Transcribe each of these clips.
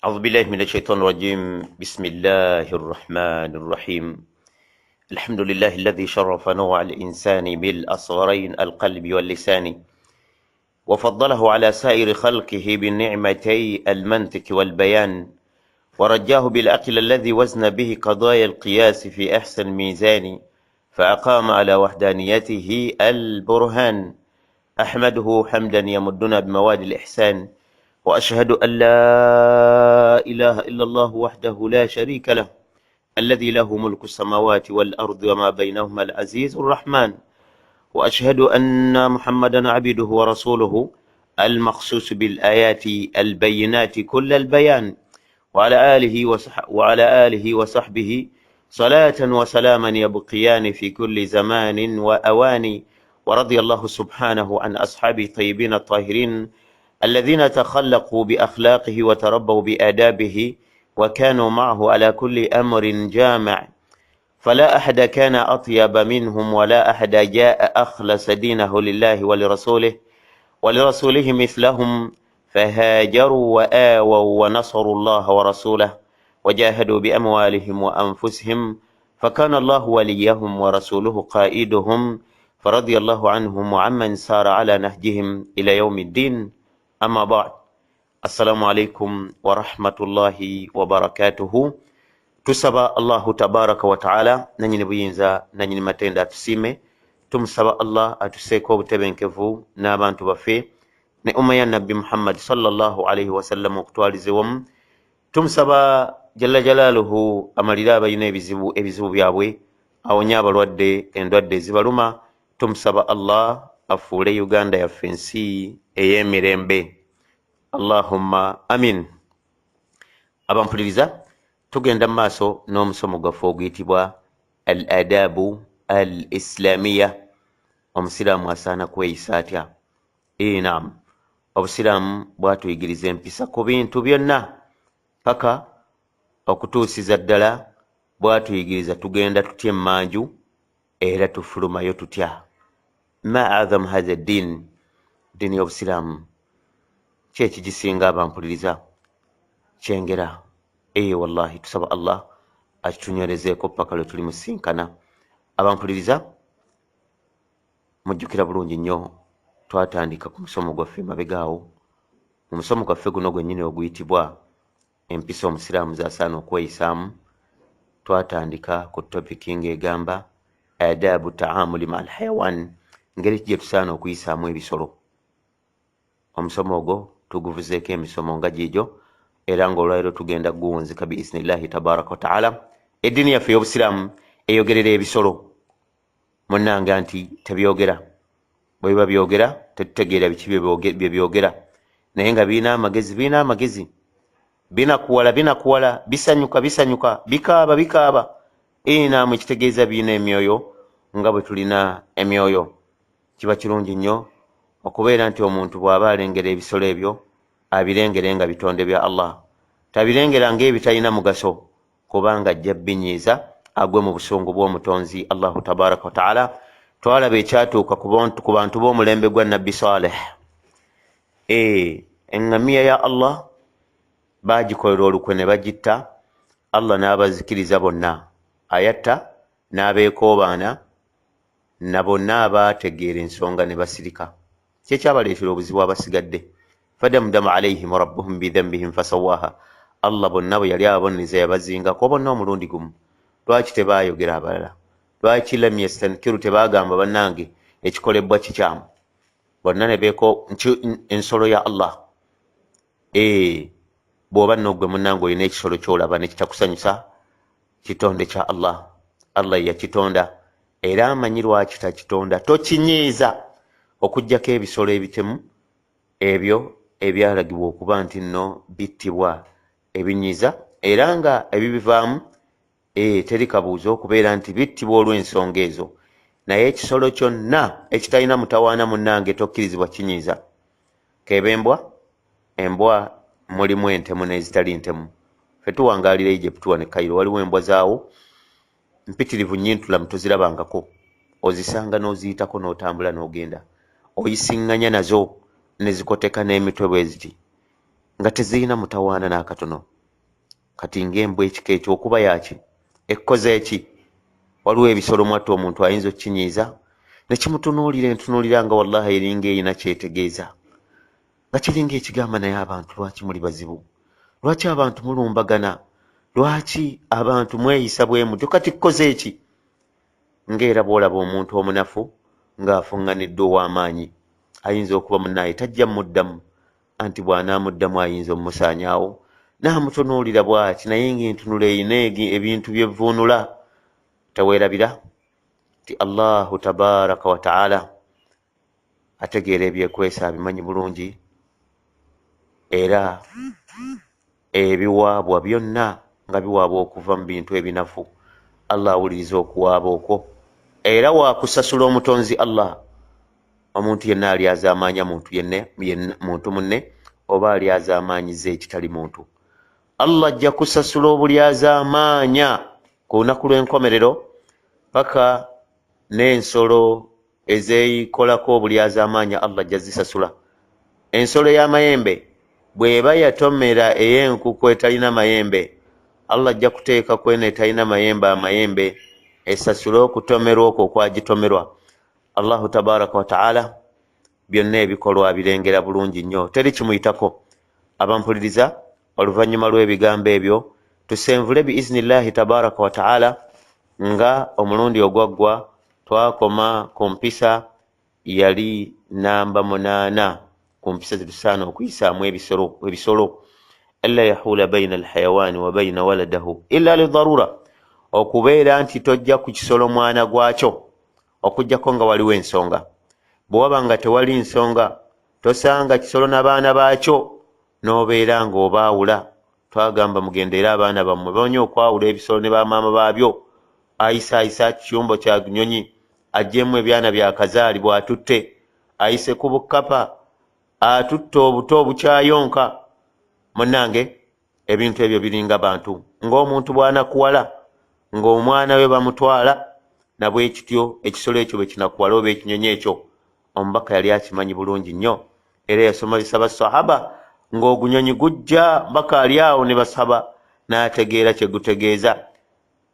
أعوذ بالله من الشيطان الرجيم. بسم الله الرحمن الرحيم. الحمد لله الذي شرف نوع الإنسان بالأصغرين القلب واللسان، وفضله على سائر خلقه بالنعمتي المنطق والبيان، ورجاه بالعقل الذي وزن به قضايا القياس في أحسن ميزان، فأقام على وحدانيته البرهان. أحمده حمدا يمدنا بمواد الإحسان، وأشهد أن لا إله إلا الله وحده لا شريك له، الذي له ملك السماوات والأرض وما بينهما العزيز الرحمن. وأشهد أن محمدا عبده ورسوله المخصوص بالآيات البينات كل البيان، وعلى آله وصحبه صلاة وسلاما يبقيان في كل زمان وأوان. ورضي الله سبحانه عن أصحابه الطيبين الطاهرين الذين تخلقوا بأخلاقه وتربوا بآدابه وكانوا معه على كل أمر جامع، فلا أحد كان أطيب منهم ولا أحد جاء أخلص دينه لله ولرسوله مثلهم، فهاجروا وآووا ونصروا الله ورسوله وجاهدوا بأموالهم وأنفسهم، فكان الله وليهم ورسوله قائدهم، فرضي الله عنهم وعمن سار على نهجهم إلى يوم الدين. أما بعد، السلام عليكم ورحمة الله وبركاته. Tusaba Allahu tabaraka wa taala nanyini buyinza nanyini matenda atusime. Tumusaba Allah atuseeko obutebenkevu n'abantu baffe ne umma ya Nabbi Muhammad sallallahu alayhi wa sallam okutwalize wamu. Tumusaba jalla jalaaluhu amalira abalina ebizibu byabwe, awonye abalwadde endwadde ezibaluma. Tumusaba Allah afuule Uganda yaffe ensi ey'emirembe. Allahumma amin. Abampuliriza, tugenda maaso n'omusomo gwaffe oguyitibwa al adabu al islamiya. Omusiraamu asaana kweyisa atya? Naam, obusiraamu bwatuyigiriza empisa ku bintu byonna paka okutuusiza ddala bwatuyigiriza tugenda tutya emmanju era tufulumayo tutya. Ma azam hadha ddin, ddiini y'obusiraamu ki ekigisinga abampuliriza? Kyengera. Wallahi tusaba Allah akitunywerezeeko paka lwe tulimusinkana. Abampuliriza, mujjukira bulungi nnyo twatandika ku musomo gwaffe mabegaawo. Mu musomo gwaffe guno gwennyini oguyitibwa empisa omusiraamu z'asaana okweyisaamu, twatandika ku topiki ng'egamba adabu taamuli ma alhayawan, ngeri gye tusaana okuyisaamu ebisolo. Omusomo ogwo tuguvuzeeko emisomo nga giigyo, era ng'olwaliro tugenda guwunzika biiznillahi tabaraka wa taala. Eddiini yaffe y'obusiraamu eyogerera ebisolo. Munnanga nti tebyogera. Bwe biba byogera tetutegeera biki bye byogera, naye nga birina amagezi, binakuwala, bisanyuka, bikaaba. Naam, ekitegeeza birina emyoyo nga bwe tulina emyoyo. Kiba kirungi nnyo okubeera nti omuntu bw'aba alengera ebisolo ebyo abirengere nga bitonde bya Allah, tabirengera ng'ebitalina mugaso, kubanga ajja binyiiza agwe mu busungu bw'omutonzi Allahu tabaraka wa taala. Twalaba ekyatuuka ku bantu b'omulembe gwa Nabbi Saleh. Eŋŋamiya ya Allah baagikolera olukwe ne bagitta, Allah n'abazikiriza bonna, ayatta n'abeekoobaana, na bonna abaategeera ensonga ne basirika. Kyekyabaleetera obuzibu abasigadde. Fadamdama alayhim rabbuhum bidhanbihim fasawaha. Allah bonna bwe yali ababoneza yabazingako bonna omulundi gumu. Lwaki tebaayogera abalala? Lwaki lam yastankiru, tebaagamba bannange ekikolebwa kikyamu? Bonna ne beeko ensolo ya Allah. Bw'oba n'ogwe munnange olina ekisolo ky'olaba ne kitakusanyusa, kitonde kya Allah. Allah yakitonda era amanyi lwaki takitonda. Tokinyiiza okuggyako ebisolo ebitemu ebyo ebyalagibwa okuba nti nno bittibwa, ebinyiiza era nga ebibivaamu teri kabuuzo okubeera nti bittibwa olw'ensonga ezo. Naye ekisolo kyonna ekitalina mutawaana munnange tokkirizibwa kinyiiza. Keeba embwa mulimu entemu n'ezitali ntemu. Ffe tuwangaalira Egypt wano e Cairo, waliwo embwa zaawo mpitirivu nnyintulamu tozirabangako. Ozisanga n'oziyitako n'otambula n'ogenda. Oyisiŋŋanya nazo ne zikoteka n'emitwe bwe ziti. nga tezirina mutawaana n'akatono. Kati ng'embwa ekika ekyo okuba yaki ekkoze eki? Waliwo ebisolo mwattu omuntu ayinza okukinyiiza nekimutunuulira nga wallahi eringa erina kyetegeeza nga kiringa ekigamba naye abantu lwaki muli bazibu, lwaki abantu mulumbagana, lwaki abantu mweyisa bwe mutyo? Kati kkoze eki? Ng'era bw'olaba omuntu omunafu ng'afuŋŋaniddwa ow'amaanyi ayinza okuba munnaye tajja muddamu, anti bw'anaamuddamu ayinza omumusaanyaawo n'amutunuulira bw'ati, naye ng'entunula erina ebintu byevvuunula. Teweerabira nti Allahu tabaaraka wa ta'ala ategeera ebyekwesa, abimanyi bulungi, era ebiwaabwa byonna nga biwaabwa okuva mu bintu ebinafu. Allah awuliriza okuwaaba okwo, era waakusasula omutonzi Allah omuntu yenna alyazaamaanya muntu munne oba alyazaamaanyiza ekitali muntu. Allah ajja kusasula obulyazaamaanya ku lunaku lw'enkomerero paka n'ensolo ezeeyikolako obulyazaamaanya Allah ajja zisasula. Ensolo y'amayembe bw'eba yatomera ey'enkuku etalina mayembe, Allah ajja kuteeka ku eno etalina amayembe esasule okutomerwa okwo okwagitomerwa. Allahu tabaaraka wa ta'ala byonna ebikolwa birengera bulungi nnyo, teri kimuyitako. Abampuliriza, oluvannyuma lw'ebigambo ebyo tusenvule biiznillahi tabaaraka wa ta'ala nga omulundi ogwaggwa twakoma ku mpisa yali namba 8 ku mpisa Zetusaanye okuyisaamu ebisolo. Alla yahula baina alhayawaani wa baina waladahu illa lidharura, okubeera nti tojja ku kisolo mwana gwakyo okujjako nga waliwo ensonga. Bwe waba nga tewali nsonga tosanga kisolo n'abaana baakyo n'obeera ng'obaawula. Twagamba mugende era abaana bammwe bonye okwawula ebisolo ne bamaama baabyo. Ayisa kiyumbo kya nyonyi ajjemu ebyana bya kazaali bw'atutte, ayise ku bukapa atutte obuto obukyayonka. Munnange, ebintu ebyo biringa bantu. Ng'omuntu bw'anakuwala ng'omwana we bamutwala, nabwe kityo ekisolo ekyo bwe kinakuwala oba ekinyonyi ekyo. Omubaka yali akimanyi bulungi nnyo, era yasomesa basahaba ng'ogunyonyi gujja mbaka ali awo ne basaba n'ategeera kye gutegeeza.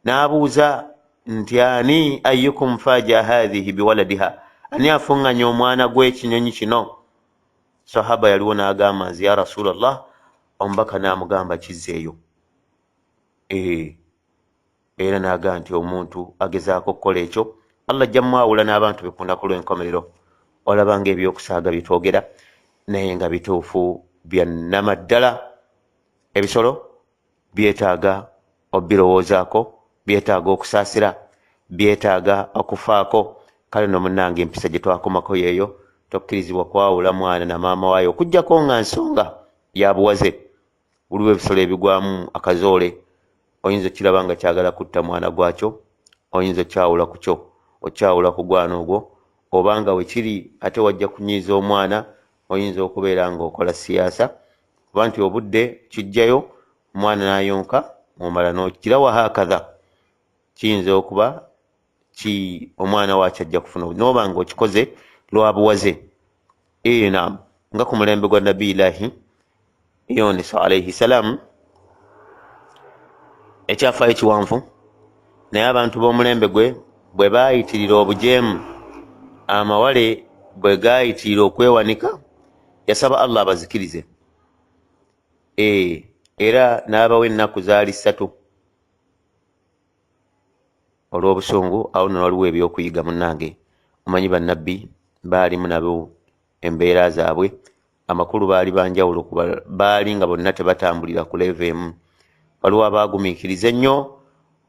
N'abuuza nti ani ayyukum faja hadhihi biwaladiha, ani afuŋŋanya omwana gw'ekinyonyi kino? Sahaba yaliwo n'agamba nti ya Rasulallah. Omubaka n'amugamba kizzeeyo. Era n'agamba nti omuntu agezaako okukola ekyo Allah ajja mwawula n'abantu be ku lunaku lw'enkomerero. Olaba ng'ebyokusaaga bitwogera naye nga bituufu byannama ddala. Ebisolo byetaaga obirowoozaako, byetaaga okusaasira, byetaaga okufaako. Kale no munnange, empisa gye twakomako yeeyo, tokkirizibwa kwawula mwana na maama waayo okuggyako nga nsonga ya buwaze. Buliwo ebisolo ebigwamu akazoole, oyinza okiraba nga kyagala kutta mwana gwakyo, oyinza okyawula ku kyo, okyawula ku gwana ogwo, obanga we kiri ate wajja kunyiiza omwana, oyinza okubeera ng'okola siyaasa kuba nti obudde kijjayo omwana n'ayonka omala n'okira wahakadha. Kiyinza okuba omwana waakyo ajja kufuna n'oba ng'okikoze lwa buwaze. Naam, nga ku mulembe gwa Nabiyillaahi Yunus alayhi salaam ekyafaayo kiwanvu, naye abantu b'omulembe gwe bwe baayitirira obujeemu, amawale bwe gaayitirira okwewanika, yasaba Allah abazikirize. Era n'abawa ennaku zaali 3 olw'obusungu. Awo nno waliwo ebyokuyiga munnange. Omanyi bannabbi baalimu nabo embeera zaabwe, amakulu baali banjawulo kuba baali nga bonna tebatambulira ku level emu. Waliwo abaagumiikiriza ennyo,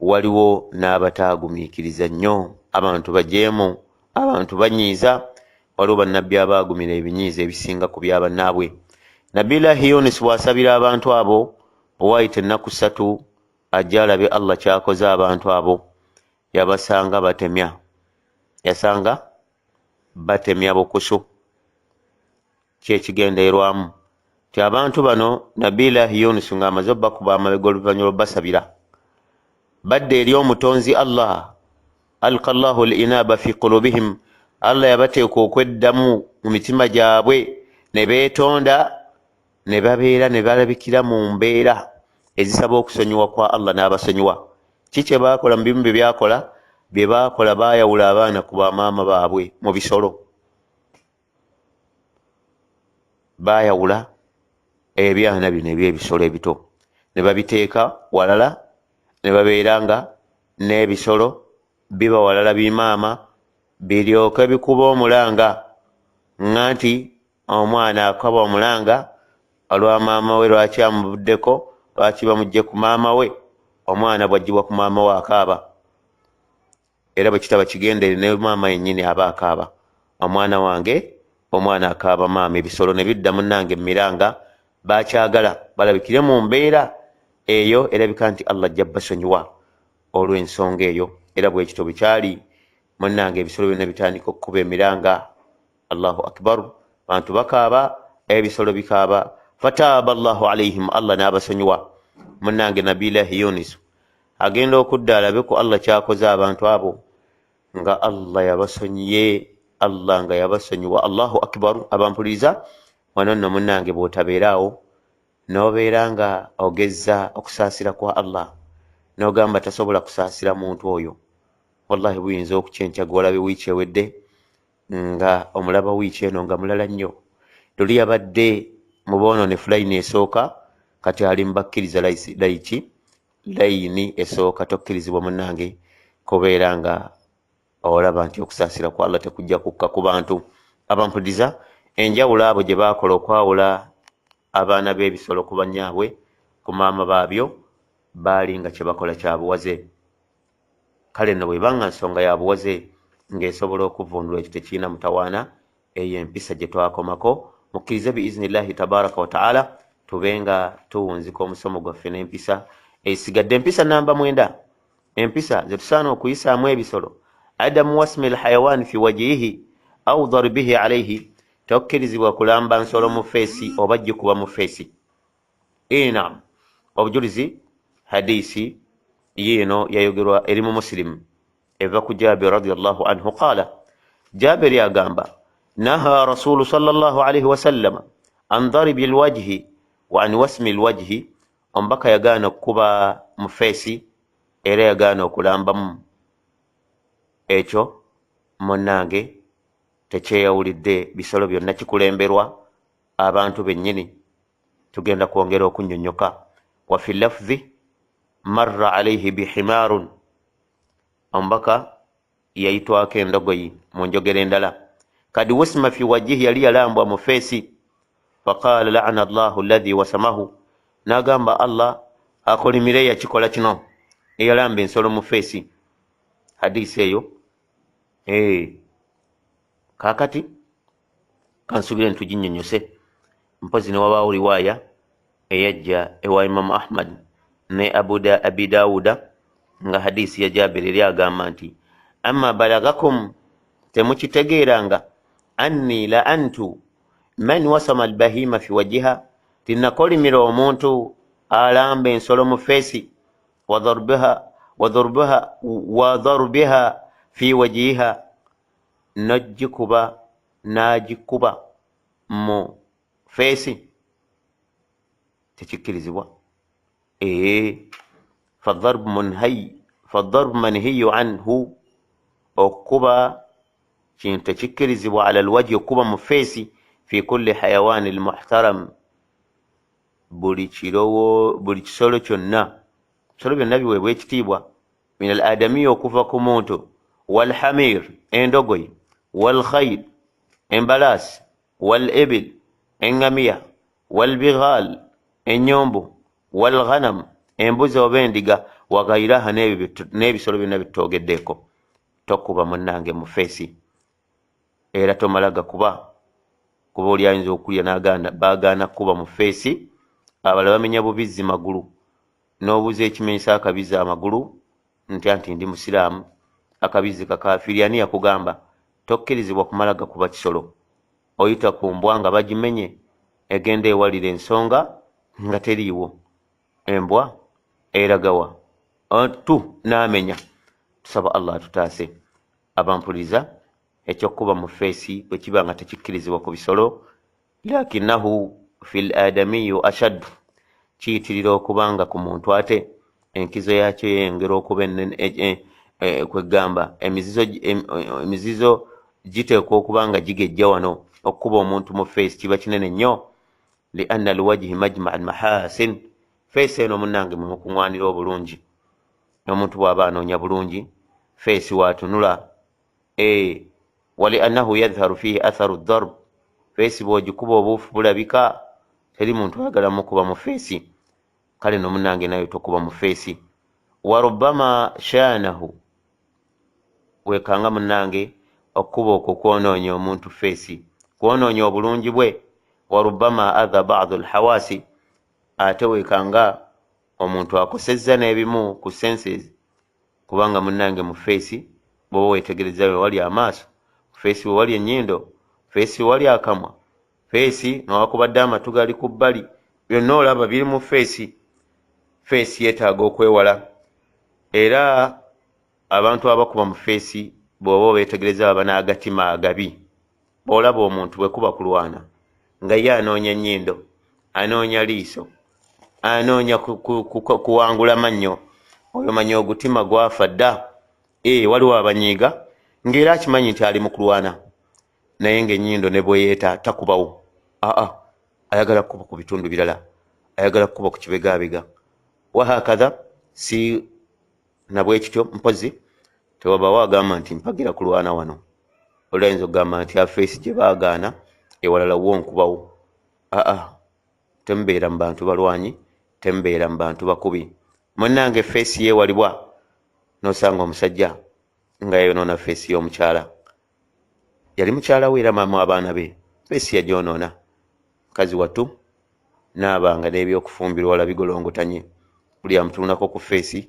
waliwo n'abataagumiikiriza nnyo. Abantu bajeemu, abantu banyiiza, waliwo bannabbi abaagumira ebinyiiza ebisinga ku bya bannaabwe. Nabiyillaahi Yunus bw'asabira abantu abo bw'ayita ennaku 3 ajja alabe Allah kyakoze abantu abo, yabasanga batemya. Yasanga batemya bukusu. Kyekigendeerwamu ti abantu bano Nabiyillaahi Yunus ng'amaze obbakuba amabega oluvannyuma basabira badde eri omutonzi Allah. Alqa Allahu al-inaaba fi qulubihim, Allah yabateeka okweddamu mu mitima gyabwe ne beetonda ne babeera ne balabikira mu mbeera ezisaba okusonyiwa kwa Allah n'abasonyiwa. Kiki baakola mu bimu bye baakola baayawula abaana ku bamaama baabwe mu bisolo. Baayawula ebyana bino eby'ebisolo ebito ne babiteeka walala, ne babeera nga n'ebisolo biba walala bimaama biryoke bikuba omulanga nti omwana akaba omulanga olwa maama we lwaki amubuddeko, lwaki bamugje ku maama we. Omwana bwajjibwa ku maama we akaaba, era bwe kitaba kigendere ne maama yennyini aba akaaba, omwana wange, omwana akaaba maama. Ebisolo ne bidda munnange miranga, bakyagala balabikire mu mbeera eyo erabika nti Allah ajja basonyiwa olw'ensonga eyo. Era bwe kityo bikyali munnange, ebisolo byonna bitandika okukuba emiranga. Allahu akbar, bantu bakaaba, ebisolo bikaaba. Fataaba Allahu alaihim, Allah n'abasonyiwa. Munnange Nabillahi Yunus agenda okudda alabe ku Allah kyakoze abantu abo, nga Allah yabasonyiye, Allah nga yabasonyiwa. Allahu akbar. Abampuliriza wano nno munnange, bw'otabeeraawo n'obeera nga ogezza okusaasira kwa Allah n'ogamba tasobola kusaasira muntu oyo, wallahi buyinza okukyenkya gw'olabe wiiki ewedde nga omulaba wiiki eno nga mulala nnyo. Tuli yabadde mu boononefu layini esooka, kati ali mubakkiriza layini esooka. Tokkirizibwa munnange kubeera nga olaba nti okusaasira kwa Allah tekujja kukka ku bantu. Abampuliriza, enjawulo abo gye baakola okwawula abaana b'ebisolo ku bannyaabwe, ku maama baabyo, baali nga kye bakola kya buwaze. Kale nno bw'eba nga nsonga ya buwaze ng'esobola okuvundula ekyo tekirina mutawaana, eyo empisa gye twakomako. Mukkirize biiznillahi tabaraka wa taala tube nga tuwunzika omusomo gwaffe n'empisa esigadde. Empisa namba 9, empisa zetusaana okuyisaamu ebisolo. Adamu wasmi alhayawaani fi wajihi au dharbihi alaihi, tokkirizibwa kulamba nsolo mu feesi oba gikuba mu feesi. Naam, obujulizi hadisi yiino yayogerwa eri mu Muslim eva ku Jabir radiyallahu anhu qaala, Jabir yagamba, naha rasulu sallallahu alaihi wasallam an dharibi alwajhi wa an wasmi alwajhi, ombaka yagaana okukuba mu feesi era yagaana okulambamu. Ekyo munnange tekyeyawulidde bisolo byonna, kikulemberwa abantu bennyini. Tugenda kwongera okunnyonnyoka. Wa fi lafzi marra alaihi bihimaarun, ombaka yayitwako endogoyi mu njogera endala. Kad wusima fi wajihi, yali yalambwa mu feesi. Faqala la'ana Allahu alladhi wasamahu, n'agamba Allah akolimire yakikola kino, eyalamba ensolo mu feesi. Hadisi eyo kaakati kansubire ntuginnyonnyose. Mpozi ne wabaawo riwaaya eyajja ewa Imamu Ahmad ne Abi Dawuda nga hadisi ya Jabir eri agamba nti, amma balagakum, temukitegeeranga, anni la antu man wasama albahima fi wajiha, tinakolimira omuntu alamba ensolo mu feesi, wadharbiha fi wajiha, n'agikuba mu feesi, tekikkirizibwa. fadharbu manhiyu anhu, okuba kintu tekikkirizibwa. Ala alwajhi, okuba mu feesi, fi kulli hayawaani almuhtaram, buli kisolo kyonna. Bisolo byonna biweebwa ekitiibwa. Min al adamiya, okuva ku muntu, walhamir, endogoyi, walkhayl, embalaasi, walibil, engamiya, walbighal, ennyombo, walghanam, embuzi oba endiga, wagairaha, n'ebisolo byonna bitwogeddeeko. Tokuba munnange mu feesi, era tomala gakuba. Kuba oli ayinza okulya baagaana kuba mu feesi, abalala bamenya bubizzi magulu, n'obuza ekimenyesa akabizi amagulu nti ndi musiraamu, akabizi kakaafiri. Ani yakugamba? Tokkirizibwa kumala gakuba kisolo. Oyita ku mbwa nga bagimenye, egenda ewalira ensonga nga teriiwo. Embwa eragawa n'amenya. Tusaba Allah tutaase. Abampuliriza, ekyokuba mu feesi bwe kiba nga tekikkirizibwa ku bisolo, lakinahu fil adamiyu ashaddu kiyitirira okubanga ku muntu ate enkizo yakyo yeyongera okuba kwegamba emizizo giteekwa okubanga gigejja wano okukuba omuntu mu feesi kiba kinene nnyo lianna alwajhi majma almahasin feesi eno munnange mwe mukuŋŋwanira obulungi omuntu bw'aba anoonya bulungi feesi waatunula waliannahu yadharu fihi atharu darb feesi bw'ogikuba obuufu bulabika teri muntu ayagala mukuba mu feesi kale no munnange nayo tokuba mu feesi warubama shaanahu wekanga munnange okuba okwo kwonoonya omuntu feesi kwonoonya obulungi bwe warubama adha badu alhawasi ate wekanga omuntu akosezza n'ebimu ku senses kubanga munnange mu feesi bwoba wetegereza we wali amaaso feesi we wali ennyindo feesi we wali akamwa feesi nowakubadde amatu gali ku bbali byonna olaba biri mu feesi feesi yeetaaga okwewala era abantu abakuba mu feesi bw'oba obeetegereza baba n'agatima agabi bw'olaba omuntu bwe kuba kulwana nga ye anoonya ennyindo anoonya liiso anoonya kuwangula mannyo oyo manyi ogutima gwafa dda waliwo abanyiiga ng'era akimanyi nti ali mu kulwana naye ng'ennyindo ne bweyeeta takubawo ayagala kukuba ku bitundu birala ayagala kukuba ku kibegaabega wahakadha si nabwe kityo mpozi tewabawo agamba nti mpagira kulwana wano olayinza okugamba nti afeesi gye baagaana ewalala wo nkubawo temubeera mu bantu balwanyi temubeera mu bantu bakubi munnange feesi yeewalibwa nosanga omusajja nga yonoona feesi y'omukyala yali mukyala we era maama abaana be feesi yagyonoona mukazi wattu naabanga n'ebyokufumbirwa wala bigolongotanye buli amutunako ku feesi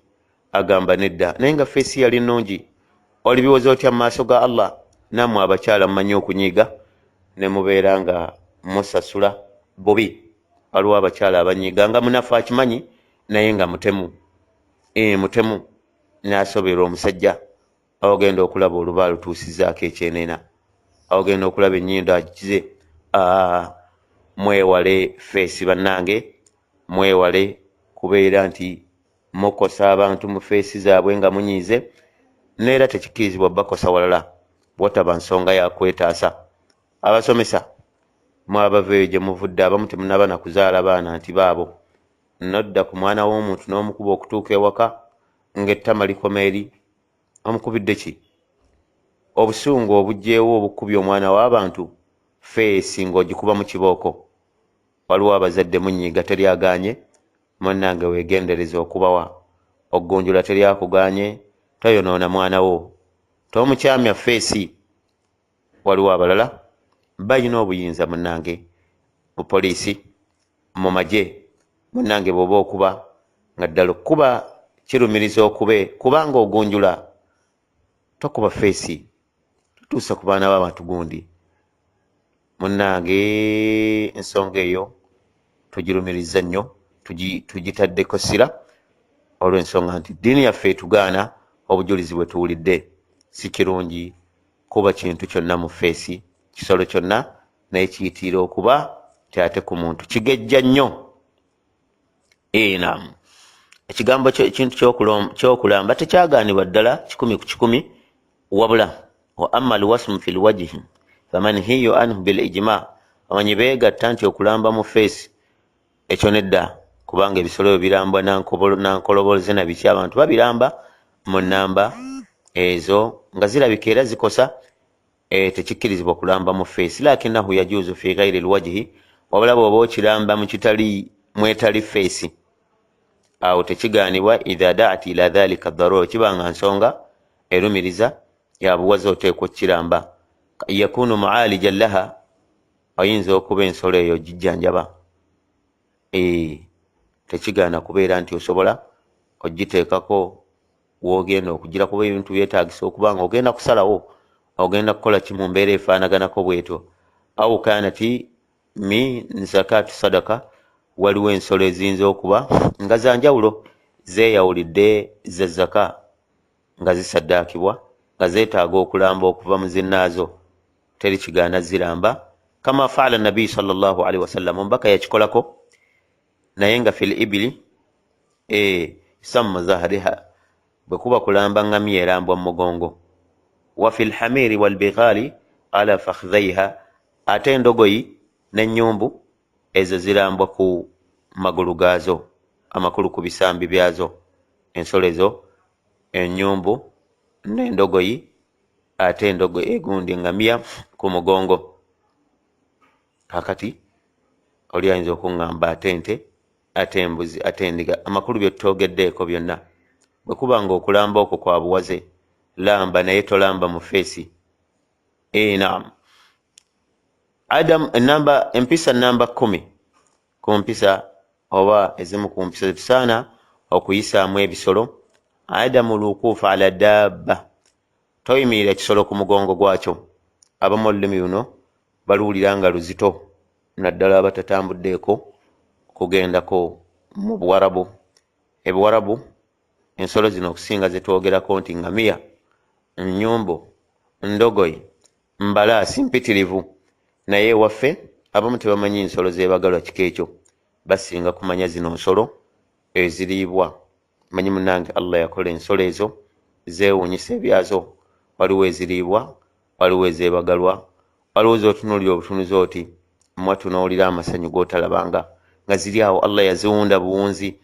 agamba nedda naye nga feesi yali nnungi oli biwoza otya mu maaso ga Allah nammwe abakyala mumanyi okunyiiga ne mubeera nga musasula bubi waliwo abakyala abanyiiga nga munafu akimanyi naye nga mutemu mutemu n'asobera omusajja awogenda okulaba oluba lutuusizaako ekyenena awogenda okulaba ennyindo agikize mwewale feesi bannange mwewale kubeera nti mukosa abantu mu feesi zaabwe nga munyiize neera tekikkirizibwa bakosa walala bwataba nsonga yakwetaasa abasomesa mwabaveeyo gye muvudde abamu temunaba na kuzaala baana nti baabo nodda ku mwana w'omuntu n'omukuba okutuuka ewaka ng'ettama likoma eri omukubidde ki obusungu obugyewo obukubye omwana w'abantu feesi ng'ogikuba mu kibooko waliwo abazadde munyiiga teryagaanye munnange weegendereza okubawa okgonjula teryakuganye toyonoona mwana wo tomukyamya feesi waliwo abalala balina obuyinza munnange mu poliisi mu magye munnange bw'oba okuba nga ddala okuba kirumiriza okube kubanga ogunjula tokuba feesi tutuusa ku baana b'abantu gundi munnange ensonga eyo tugirumiriza nnyo tugitaddeko sira olw'ensonga nti ddiini yaffe etugaana obujulizi bwe tuwulidde si kirungi kuba kintu kyonna mu feesi kisolo kyonna naye kiyitiira okuba tyate ku muntu kigejja nnyo naam ekigambo ekintu kyokulamba tekyagaanibwa ddala 100 wabula wa amma alwasmu fi lwajhi famanhiyu anhu bil ijma amanyi beegatta nti okulamba mu feesi ekyo nedda kubanga ebisolo ebyo birambwa nankoloboze na biki abantu babiramba mu nnamba ezo nga zirabika era zikosa tekikkirizibwa kulamba mu feesi lakinahu yajuuzu fi ghairi lwajhi wabula bw'oba okiramba mwetali feesi awo tekigaanibwa idha daat ila dhalika darura kibanga nsonga erumiriza yabuwaza oteekwa okukiramba yakunu mualijan laha oyinza okuba ensolo eyo gijjanjaba tekigaana kubeera nti osobola ogiteekako wogenda okugira kuba ebintu byetaagisa okuba nga ogenda kusalawo ogenda kukola kimu mbeera efaanaganako bwetyo au kanati min zakatu sadaka waliwo ensolo eziyinza okuba nga zanjawulo zeeyawulidde ze zaka nga zisaddaakibwa nga zeetaaga okulamba okuva mu zinnaazo teri kigaana ziramba kama faala nabii sallallahu alaihi wasallam, omubaka yakikolako naye nga fil ibili samma zahriha, bwe kuba kulamba ngamiya erambwa mugongo, wa fil hamiri wal bighali ala fakhdhaiha, ate endogoyi n'ennyumbu ezo zirambwa ku magulu gaazo, amakulu ku bisambi byazo. Ensolo ezo ennyumbu n'endogoyi, ate endogoyi egundi ngamiya ku mugongo. Kakati oli ayinza okuŋŋamba ate ente, ate embuzi, ate endiga, amakulu byetutogeddeeko byonna. Bwe kuba nga okulamba okwo kwa buwaze, lamba naye tolamba mu feesi. Naam. Empisa namba 10 ku mpisa oba ezimu ku mpisa zetusaana okuyisaamu ebisolo. Adamu lukuufu ala dabba, toyimirira ekisolo ku mugongo gwakyo. Abamu olulimi luno baluwulira nga luzito, naddala abatatambuddeeko kugendako mu Buwarabu. Ebuwarabu ensolo zino okusinga zetwogerako nti ngamiya, nnyumbu, ndogoyi, mbalaasi mpitirivu, naye ewaffe abamu tebamanyi nsolo zebagalwa kika ekyo, basinga kumanya zino nsolo eziriibwa. Manyi munange Allah yakola ensolo ezo zeewuunyisa ebyazo, waliwo eziriibwa, waliwo ezebagalwa, waliwo z'otunuulira obutunuzi oti mwatunuulira amasanyu g'otalabanga, nga ziri awo Allah yaziwunda buwunzi.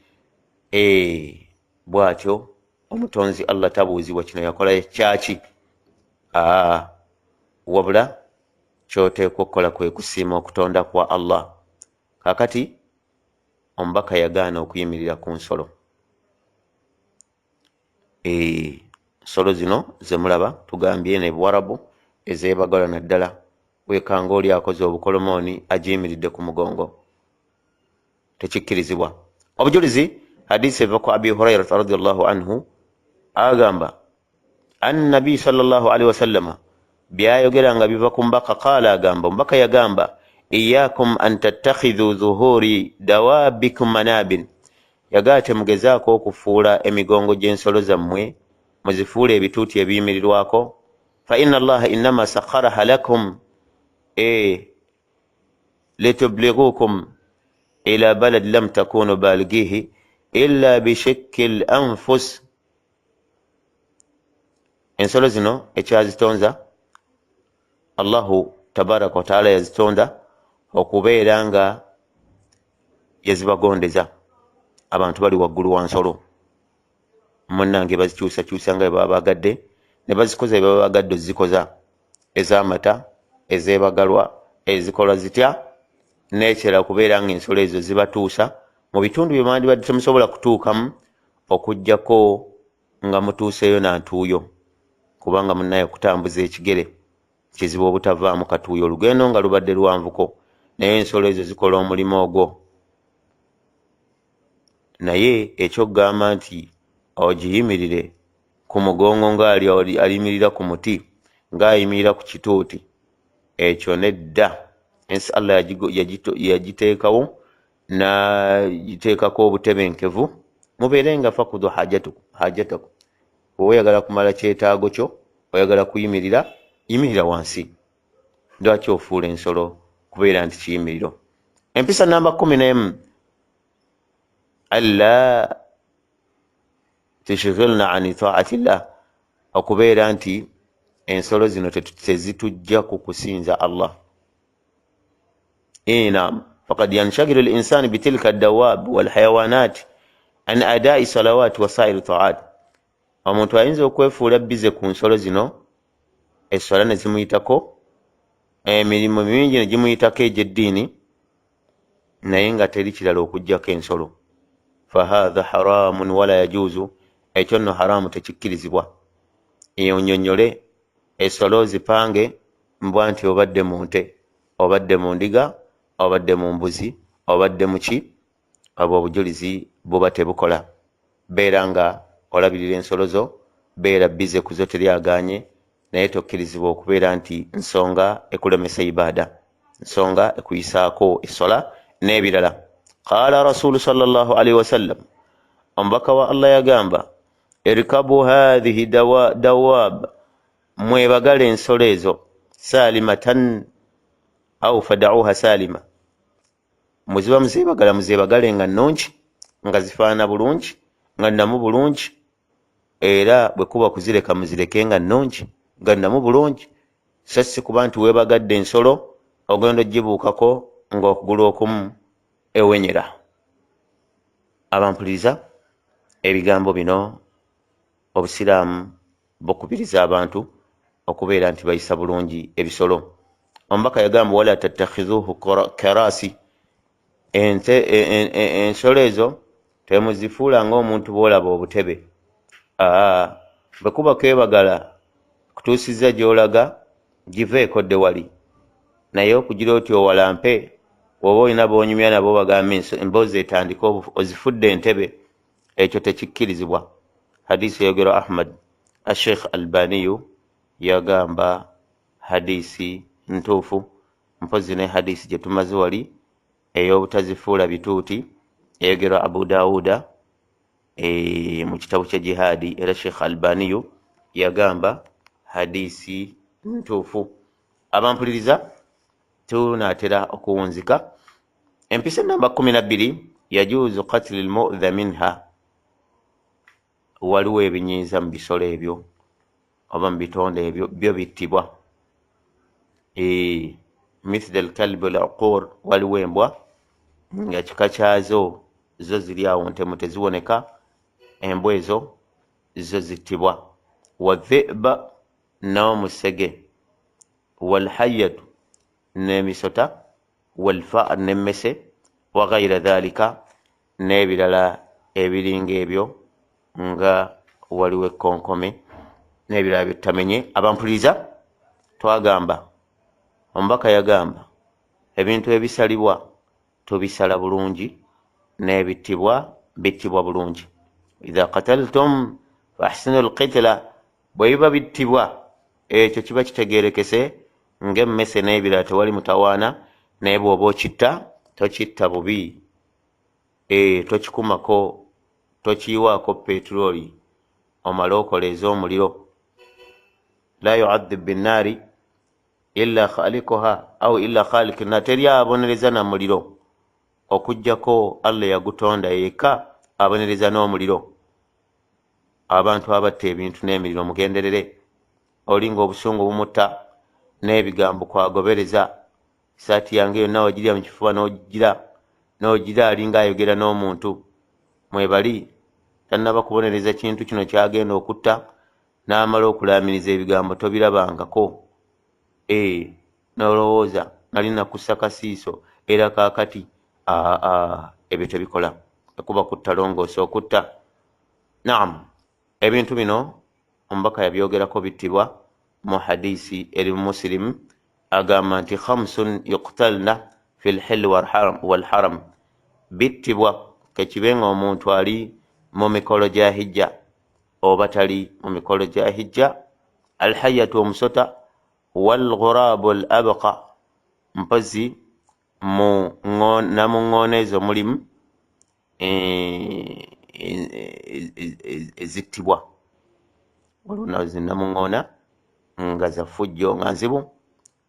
Bw'atyo omutonzi Allah tabuuzibwa kino yakola kyaki. Wabula kyoteekwa okukola kwe kusiima okutonda kwa Allah. Kakati omubaka yagaana okuyimirira ku nsolo. Nsolo zino zemulaba tugambye ne Buwarabu ezeebagala naddala, weekanga oli akoze obukolomooni agiyimiridde ku mugongo, tekikkirizibwa. Obujulizi hadisi eva ku Abi Hurairah radhiyallahu anhu agamba annabi sallallahu alaihi wasallama byayogeranga biva ku mbaka, qaala agamba, omubaka yagamba iyakum an tattakhidhu dhuhuri dawabikum manabin, yagaa temugezaako okufuula emigongo gy'ensolo zammwe muzifuula ebituuti ebiyimirirwako. Fa inna allaha innama sakharaha lakum litublighukum ila balad lam takunu balighihi illa bishikki al-anfus. Ensolo zino ekyazitonza Allahu tabaraka wa taala yazitonda okubeera nga yazibagondeza. Abantu bali waggulu wa nsolo, munnange bazikyusakyusa nga bwe baba bagadde, ne bazikoza bwe baba bagadde ozikoza, ez'amata, ezeebagalwa, ezikola zitya, neekera kubeera nga ensolo ezo zibatuusa mu bitundu bye mwandibadde temusobola kutuukamu, okuggyako nga mutuuseyo nantuuyo, kubanga munnaye okutambuza ekigere kizibu obutavaamu katuuyo, olugendo nga lubadde lwanvuko, naye ensolo ezo zikola omulimu ogwo. Naye ekyokugamba nti ogiyimirire ku mugongo ng'ali aliyimirira ku muti, ng'ayimirira ku kituuti, ekyo nedda. Ensi Allah yagiteekawo n'agiteekako obutebenkevu, mubeere nga fakudhu hajataku. Oyagala kumala kyetaago kyo, oyagala kuyimirira, yimirira wansi. Lwaki ofuula ensolo kubeera nti kiyimiriro? Empisa namba 11, alla tushghilna an ta'atillah, okubeera nti ensolo zino tezitujja ku kusinza Allah. Naam, faqad yanshagilu al-insanu bitilka ad-dawab wal hayawanat an adaa'i salawati wa sa'ir ta'at. Omuntu ayinza okwefuula bize ku nsolo zino, essola ne zimuyitako, emirimu mingi ne gimuyitako egy'eddiini, naye nga teri kirala okuggyako ensolo. Fahadha haramun wala yajuzu, ekyo nno haramu tekikkirizibwa. Onyonnyole essolo zipange mbwa nti obadde mu nte, obadde mu ndiga, obadde mu mbuzi, obadde mu ki, abo obujulizi buba tebukola. Beera nga olabirira ensolo zo, beera bize kuzo teryaganye, naye tokkirizibwa okubeera nti nsonga ekulemesa ibaada, nsonga ekuyisaako essola n'ebirala. Qaala rasulu sallallahu alaihi wasallam, omubaka wa Allah yagamba, irkabu hadhihi dawab, mwebagala ensolo ezo, salimatan au fadauha salima, muziba muzebagala muzebagale nga nnungi, nga zifaana bulungi, nga namu bulungi, era bwe kuba kuzireka muzireke nga nnungi, nga namu bulungi. So si kuba nti weebagadde ensolo ogenda ogibuukako ng'okugulu okumu ewenyera. Abampuliriza, ebigambo bino Obusiraamu bukubiriza abantu okubeera nti bayisa bulungi ebisolo. Omubaka yagamba wala tattakhizuhu karasi, ensolo ezo temuzifuula ng'omuntu bw'olaba obutebe. Bwe kuba kwebagala kutuusiza gy'olaga, giveeko dde wali. Naye okugira oti owalampe, oba olina b'onyumya nabo bagambe emboozi etandika ozifudde entebe, ekyo tekikkirizibwa. Hadisi eyogerwa Ahmad. Sheikh Albaniyu yagamba hadisi ntuufu, mpozi ne hadisi gye tumaze wali ey'obutazifuula bituuti eyogerwa Abu Dawuda mu kitabu kya Jihadi, era Sheikh Albaniyu yagamba hadisi ntuufu. Abampuliriza, tunaatera okuwunzika. Empisa namba 12, yajuuzu qatli al-mu'dha minha. Waliwo ebinyiiza mu bisolo ebyo oba mu bitonde ebyo byo bittibwa. Mithli al-kalbi al-uqur, waliwo embwa nga kika kyazo zo ziri awo ntemu teziwoneka, embwa ezo zo zittibwa. Wadhiba, n'omusege, walhayatu, n'emisota, walfa'ar, n'emmese, wa ghayra dhalika, n'ebirala ebiringa ebyo nga waliwo ekkonkome n'ebirala byetutamenye. Abampuliriza, twagamba, omubaka yagamba ebintu ebisalibwa tubisala bulungi, n'ebittibwa bittibwa bulungi. Idha qataltum fa ahsinu alqitla, bwe biba bittibwa ekyo kiba kitegeerekese ng'emmese n'ebirala tewali mutawaana, naye bw'oba okitta tokitta bubi, tokikumako, tokiyiwaako peteroli omale okoleeza omuliro. La yu'adhib binnaari illa khalikuha au illa khaliku, na teri abonereza na muliro okujjako Allah yagutonda yekka abonereza n'omuliro. Abantu abatta ebintu n'emiriro mugenderere. Olinga obusungu bumutta n'ebigambo kwagobereza, saati yange yonna ogirya mu kifuba n'ogira alinga ayogera n'omuntu. Mwebali tannaba kubonereza kintu kino kyagenda okutta n'amala okulaamiriza ebigambo tobirabangako. N'olowooza nali nakussa kasiiso era kaakati ebyo tebikola, ekuba kutta longoosa okutta. Naam, ebintu bino omubaka yabyogerako bittibwa mu hadisi eri mu Muslim, agamba nti khamsun yuqtalna fi lhilli walharam, bittibwa kekibenga omuntu ali mu mikolo gya hijja oba tali mu mikolo gya hijja. Alhayatu, omusota, walghurabu alabqa, mpozi namuŋŋoona ezo mulimu ezittibwa. Waliwo namuŋŋoona nga zafujjo nga nzibu.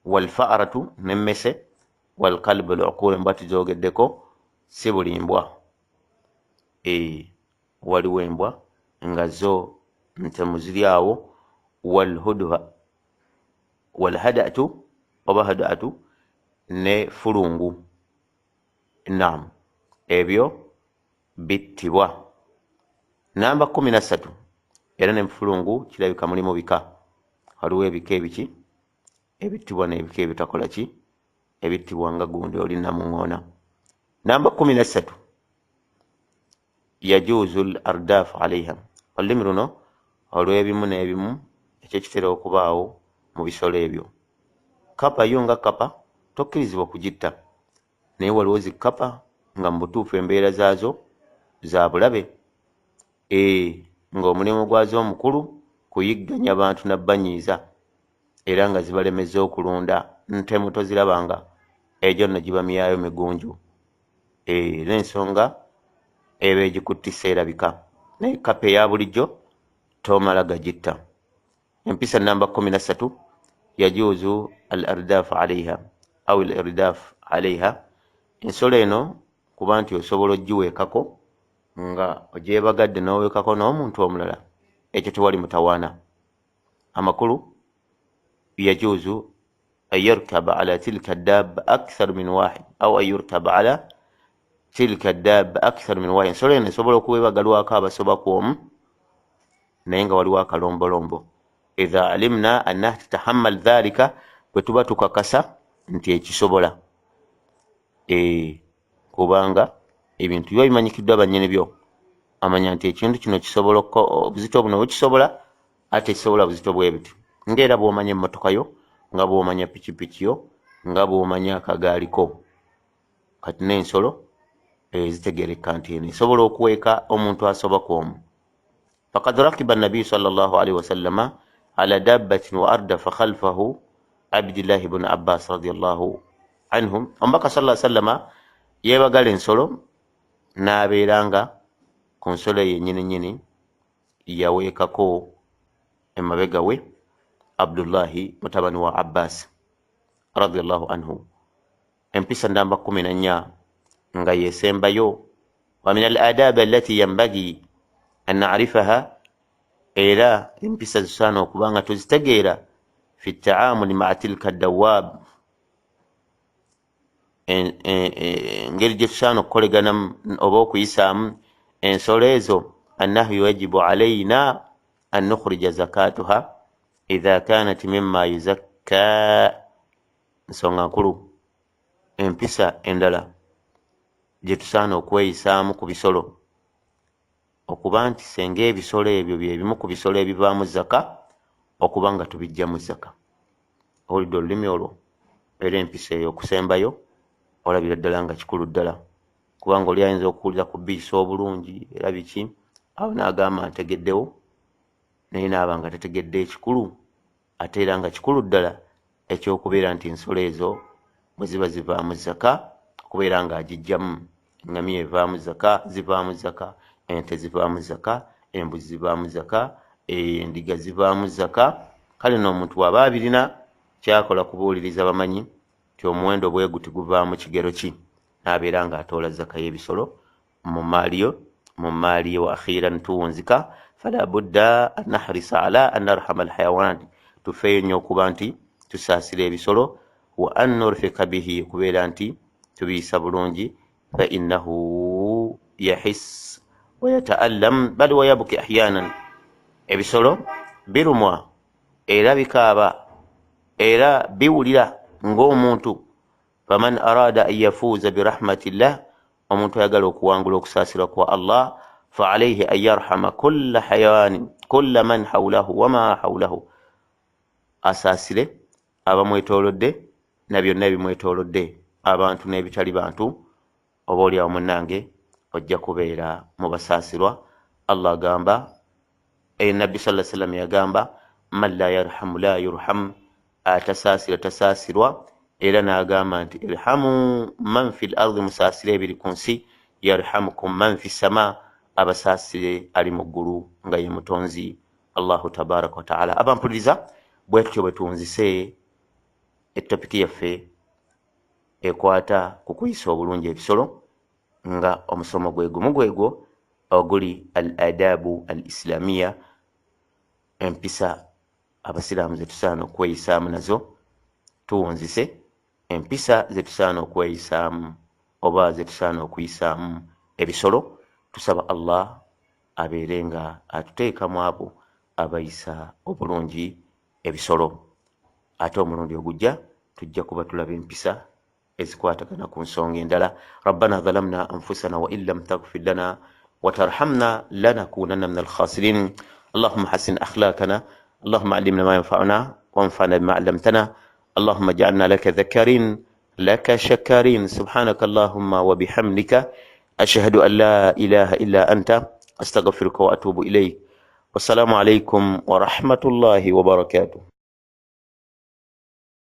Walfa'aratu, n'emmese. Walkalbu al'uqur, embwa tuzogeddeko, si buli mbwa. Waliwo embwa nga zo ntemu ziri awo. Walhudha, walhadatu oba hadatu, ne fulungu. Naam, ebyo bittibwa. Namba 13, era ne fulungu kirabika mulimu bika. Waliwo ebika ebiki ebittibwa n'ebika ebitakola ki, ebittibwa nga gundi oli namuŋŋoona. Namba 13, yajuuzu al-ardaafu alayha. Olulimi luno olw'ebimu n'ebimu ekyo kitera okubaawo mu bisolo ebyo. Kapa yo nga kapa tokkirizibwa kugitta, naye waliwo zikapa nga mu butuufu embeera zaazo za bulabe, ng'omulimu gwazo omukulu kuyigganya bantu nabbanyiiza, era nga zibalemeza okulunda ntemu tozirabanga, egyo nno giba myayo migunju. N'ensonga eba egikuttisa erabika, naye kapa eya bulijjo tomala gagitta. Empisa namba 13, yajuuzu al-ardaafu alayha, au al-irdaf alaiha. Ensolo eno kuba nti osobola ogiweekako nga ogyebagadde n'oweekako n'omuntu omulala, ekyo tewali mutawaana. Amakulu yajuuzu an yarkaba ala tilka dabba akthar min wahid au an yurkaba ala tilka dabba akthar min wahid. Ensolo eno esobola okuwebagalwako abasobaku omu naye nga waliwo akalombolombo. Idha alimna annaha tatahammal dhalika, bwe tuba tukakasa nti ekisobola. Kubanga ebintu byo bimanyikiddwa bannyini byo, amanya nti ekintu kino kisobola obuzito buno bukisobola, ate kisobola buzito bwe biti. Ng'era bw'omanya emmotoka yo, nga bw'omanya pikipiki yo, nga bw'omanya akagaaliko. Kati n'ensolo zitegereka nti eno esobola okuweeka omuntu asoboka omu. Faqad rakiba an-nabiy sallallahu alayhi wa sallama ala dabbatin wa ardafa khalfahu Abdullah ibn Abbas radiyallahu anhum. Omubaka sallallahu alayhi wa sallama yeebagala ensolo n'abeeranga ku nsolo yennyini yaweekako emabega we Abdullahi mutabani wa Abbas radiyallahu anhu. Empisa namba 14 nga yesembayo. Wa min al-adab allati yanbaghi an na'rifaha, era empisa zisaana okuba nga tuzitegeera fi at-ta'amuli ma'a tilka ad-dawab, ngeri gye tusaana okukolegana oba okuyisaamu ensolo ezo. Annahu yajibu alayna an nukhrija zakatuha idha kanat mimma yuzakka. Nsonga nkulu, empisa endala gye tusaana okweyisaamu ku bisolo okuba nti senga ebisolo ebyo byebimu ku bisolo ebivaamu zaka, okuba nga tubijjamu zaka. Owulidde olulimi olwo? Era empisa eyo okusembayo olabira ddala nga kikulu ddala, kubanga oli ayinza okuwulira ku biisa obulungi era biki, awo n'agamba ntegeddewo, naye naaba nga tategedde ekikulu. Ate era nga kikulu ddala ekyokubeera nti ensolo ezo bwe ziba zivaamu zaka, okubeera nga agijjamu. Engamiya evaamu zaka, zivaamu zaka. Ente zivaamu zaka, embuzi zivaamu zaka, endiga zivaamu zaka. Kale n'omuntu bw'aba abirina kyakola kubuuliriza bamanyi nti omuwendo bwe guti guvaamu kigero ki, n'abeera ng'atoola zaka y'ebisolo mu maali ye. Wa akhiran tuwunzika fala budda an nahrisa ala an narhama alhayawan, tufeeyo nnyo okuba nti tusaasira ebisolo. Wa an nurfika bihi, kubeera nti tubiyisa bulungi. Fa innahu yahis wa yata'allam bal wa yabki ahyanan. Ebisolo birumwa era bikaaba era biwulira ng'omuntu. Faman arada an yafuuza birahmatillah, omuntu ayagala okuwangula okusaasirwa kwa Allah, fa alayhi an yarhama kulla hayawanin kulla man hawlahu wa ma hawlahu, asaasire abamwetoolodde na byonna ebimwetoolodde, abantu n'ebitali bantu. Oba oli awo munnange ojja kubeera mu basaasirwa. Allah agamba, Nabbi sallallahu alayhi wa sallam yagamba, man la yarhamu la yurham, atasaasira tasaasirwa. Era n'agamba nti irhamu man fil ardi, musaasire ebiri ku nsi, yarhamukum man fis sama, abasaasire ali mu ggulu nga ye mutonzi Allahu tabaraka wa ta'ala. Abampuliriza, bwe tutyo bwe tuwunzise ettopiki yaffe ekwata ku kuyisa obulungi ebisolo, nga omusomo gwe gumu gwegwo oguli al adabu al islamiya, empisa abasiraamu ze tusaana okweyisaamu nazo. Tuwunzise empisa ze tusaana okweyisaamu oba ze tusaana okuyisaamu ebisolo. Tusaba Allah abeere nga atuteekamu abo abayisa obulungi ebisolo. Ate omulundi ogujja tujja kuba tulaba empisa ezikwatagana ku nsonga endala. Rabbana zalamna anfusana wa in lam taghfir lana wa tarhamna lanakunanna minal khasirin. Allahumma hassin akhlaqana, Allahumma allimna ma yanfa'una wanfa'na bima 'allamtana. اللهم اجعلنا لك ذكرين لك شكرين. سبحانك اللهم وبحمدك أشهد أن لا إله إلا أنت أستغفرك وأتوب إليك. والسلام عليكم ورحمة الله وبركاته.